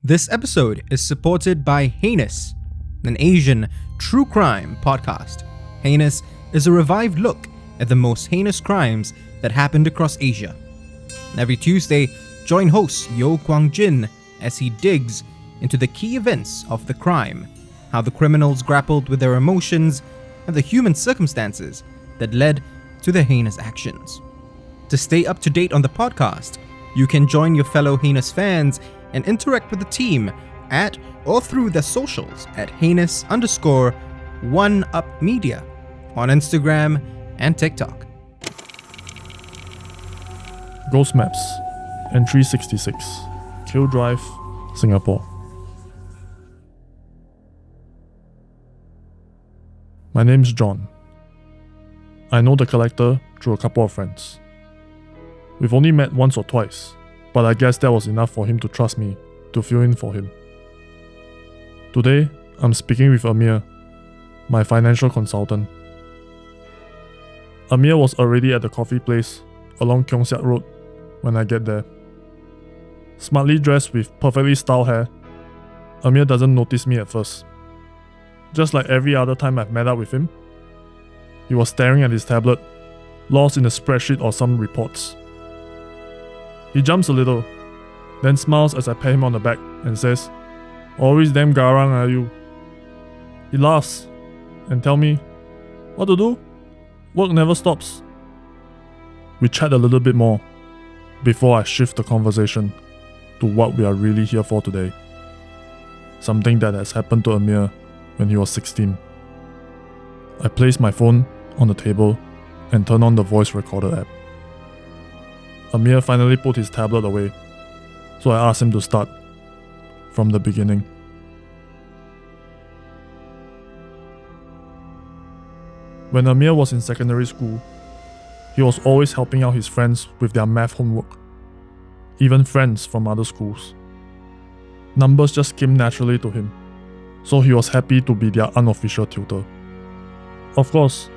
This episode is supported by Heinous, an Asian true crime podcast. Heinous is a revived look at the most heinous crimes that happened across Asia. Every Tuesday, join host Yeo Guang Jin as he digs into the key events of the crime, how the criminals grappled with their emotions, and the human circumstances that led to their heinous actions. To stay up to date on the podcast, you can join your fellow Heinous fans and interact with the team at or through their socials at Heinous_OneUpMedia on Instagram and TikTok. Ghost Maps, Entry 66, Kew Drive, Singapore. My name's Jon. I know the collector through a couple of friends. We've only met once or twice, but I guess that was enough for him to trust me to fill in for him. Today, I'm speaking with Amir, my financial consultant. Amir was already at the coffee place along Keong Saik Road when I get there. Smartly dressed with perfectly styled hair, Amir doesn't notice me at first. Just like every other time I've met up with him, he was staring at his tablet, lost in a spreadsheet or some reports. He jumps a little, then smiles as I pat him on the back and says, "Always damn garang are you." He laughs and tells me, "What to do? Work never stops." We chat a little bit more before I shift the conversation to what we are really here for today. Something that has happened to Amir when he was 16. I place my phone on the table and turn on the voice recorder app. Amir finally put his tablet away, so I asked him to start from the beginning. When Amir was in secondary school, he was always helping out his friends with their math homework, even friends from other schools. Numbers just came naturally to him, so he was happy to be their unofficial tutor. Of course,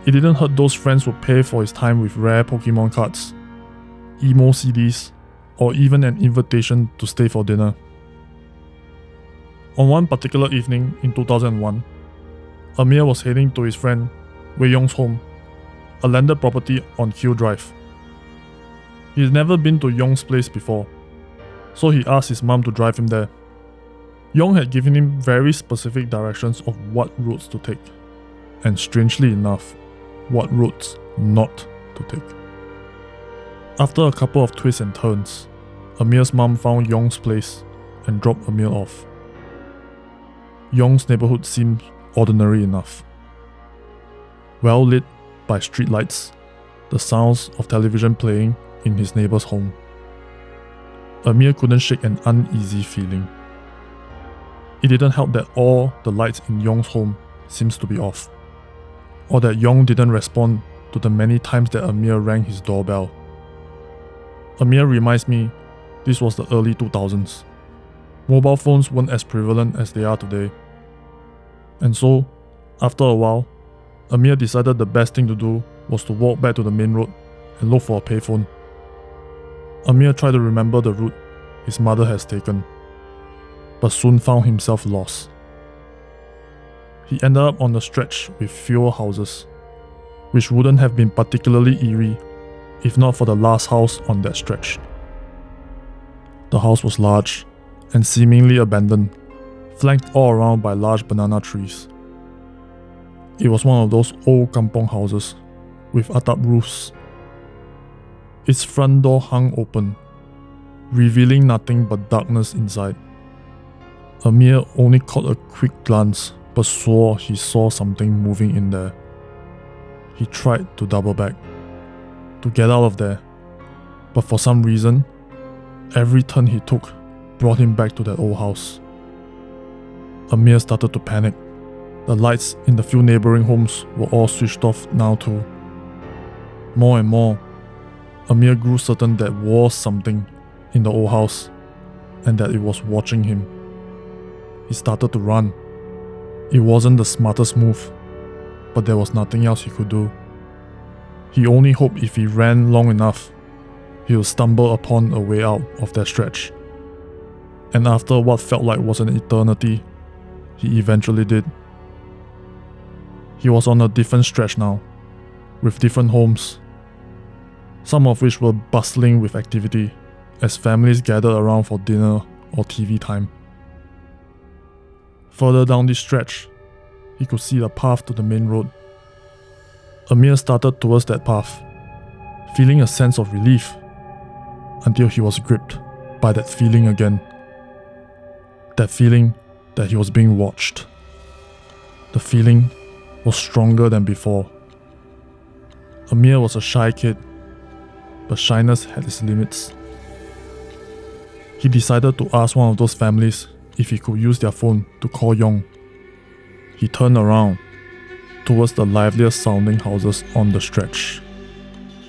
it didn't hurt those friends would pay for his time with rare Pokemon cards, emo CDs, or even an invitation to stay for dinner. On one particular evening in 2001, Amir was heading to his friend Wei Yong's home, a landed property on Kew Drive. He's never been to Yong's place before, so he asked his mum to drive him there. Yong had given him very specific directions of what routes to take, and strangely enough, what routes not to take. After a couple of twists and turns, Amir's mum found Yong's place and dropped Amir off. Yong's neighborhood seemed ordinary enough. Well lit by streetlights, the sounds of television playing in his neighbor's home. Amir couldn't shake an uneasy feeling. It didn't help that all the lights in Yong's home seems to be off, or that Yong didn't respond to the many times that Amir rang his doorbell. Amir reminds me this was the early 2000s. Mobile phones weren't as prevalent as they are today. And so, after a while, Amir decided the best thing to do was to walk back to the main road and look for a payphone. Amir tried to remember the route his mother has taken, but soon found himself lost. He ended up on a stretch with fewer houses, which wouldn't have been particularly eerie if not for the last house on that stretch. The house was large and seemingly abandoned, flanked all around by large banana trees. It was one of those old kampong houses with atap roofs. Its front door hung open, revealing nothing but darkness inside. Amir only caught a quick glance but swore he saw something moving in there. He tried to double back, to get out of there, but for some reason, every turn he took brought him back to that old house. Amir started to panic. The lights in the few neighboring homes were all switched off now too. More and more, Amir grew certain that was something in the old house and that it was watching him. He started to run. It wasn't the smartest move, but there was nothing else he could do. He only hoped if he ran long enough, he would stumble upon a way out of that stretch. and after what felt like was an eternity, he eventually did. He was on a different stretch now, with different homes, some of which were bustling with activity as families gathered around for dinner or TV time. Further down this stretch, he could see the path to the main road. Amir started towards that path, feeling a sense of relief, until he was gripped by that feeling again. That feeling that he was being watched. The feeling was stronger than before. Amir was a shy kid, but shyness had its limits. He decided to ask one of those families if he could use their phone to call Yong. He turned around towards the liveliest sounding houses on the stretch,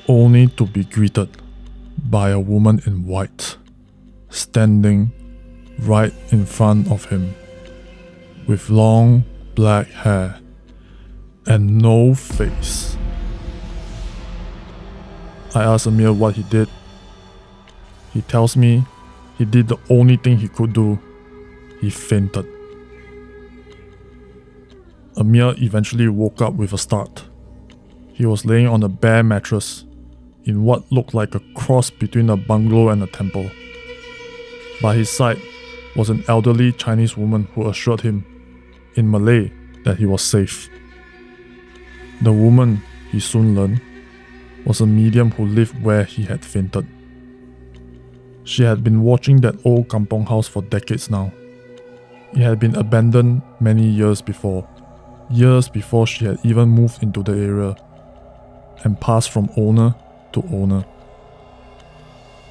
only to be greeted by a woman in white, standing right in front of him, with long black hair and no face. I asked Amir what he did. He tells me he did the only thing he could do. He fainted. Amir eventually woke up with a start. He was laying on a bare mattress in what looked like a cross between a bungalow and a temple. By his side was an elderly Chinese woman who assured him, in Malay, that he was safe. The woman, he soon learned, was a medium who lived where he had fainted. She had been watching that old kampong house for decades now. It had been abandoned many years before she had even moved into the area and passed from owner to owner.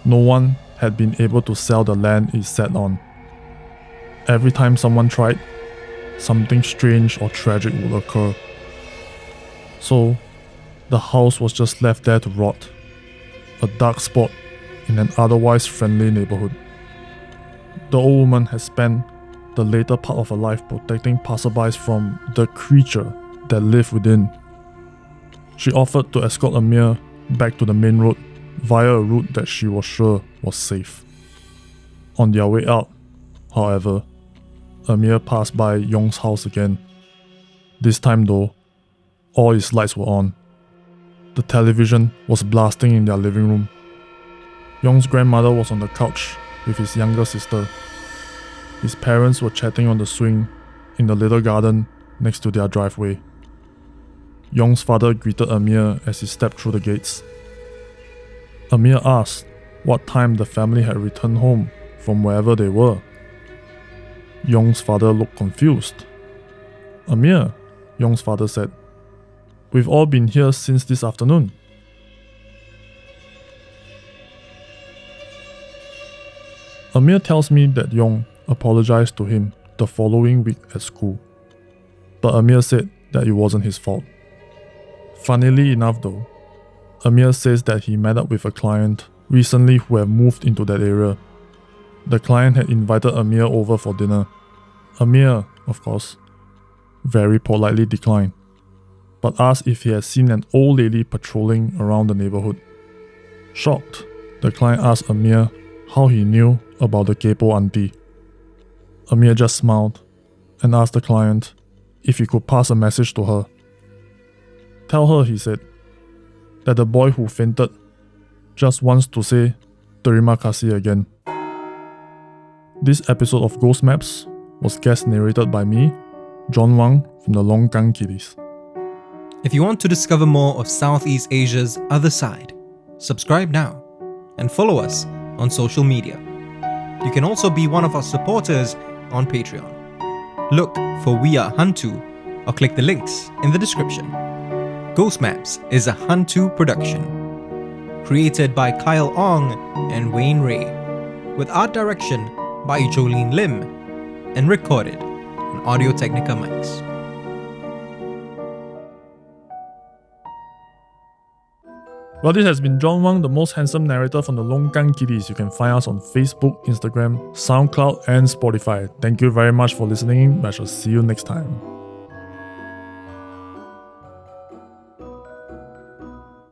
No one had been able to sell the land it sat on. Every time someone tried, something strange or tragic would occur. So, the house was just left there to rot, a dark spot in an otherwise friendly neighborhood. The old woman had spent the later part of her life protecting passerbys from the creature that lived within. She offered to escort Amir back to the main road via a route that she was sure was safe. On their way out, however, Amir passed by Yong's house again. This time though, all his lights were on. The television was blasting in their living room. Yong's grandmother was on the couch with his younger sister. His parents were chatting on the swing in the little garden next to their driveway. Yong's father greeted Amir as he stepped through the gates. Amir asked what time the family had returned home from wherever they were. Yong's father looked confused. "Amir," Yong's father said, "we've all been here since this afternoon." Amir tells me that Yong apologized to him the following week at school, but Amir said that it wasn't his fault. Funnily enough though, Amir says that he met up with a client recently who had moved into that area. The client had invited Amir over for dinner. Amir, of course, very politely declined, but asked if he had seen an old lady patrolling around the neighborhood. Shocked, the client asked Amir how he knew about the Kepo auntie. Amir just smiled and asked the client if he could pass a message to her. "Tell her," he said, "that the boy who fainted just wants to say terima kasih again." This episode of Ghost Maps was guest narrated by me, Jon Wang from the LongKangKitties. If you want to discover more of Southeast Asia's other side, subscribe now and follow us on social media. You can also be one of our supporters on Patreon. Look for We Are HANTU or click the links in the description. Ghost Maps is a HANTU production, created by Kyle Ong and Wayne Ray, with art direction by Jolene Lim, and recorded on Audio-Technica mics. Well, this has been Jon Wang, the most handsome narrator from the LongKangKitties. You can find us on Facebook, Instagram, SoundCloud, and Spotify. Thank you very much for listening. I shall see you next time.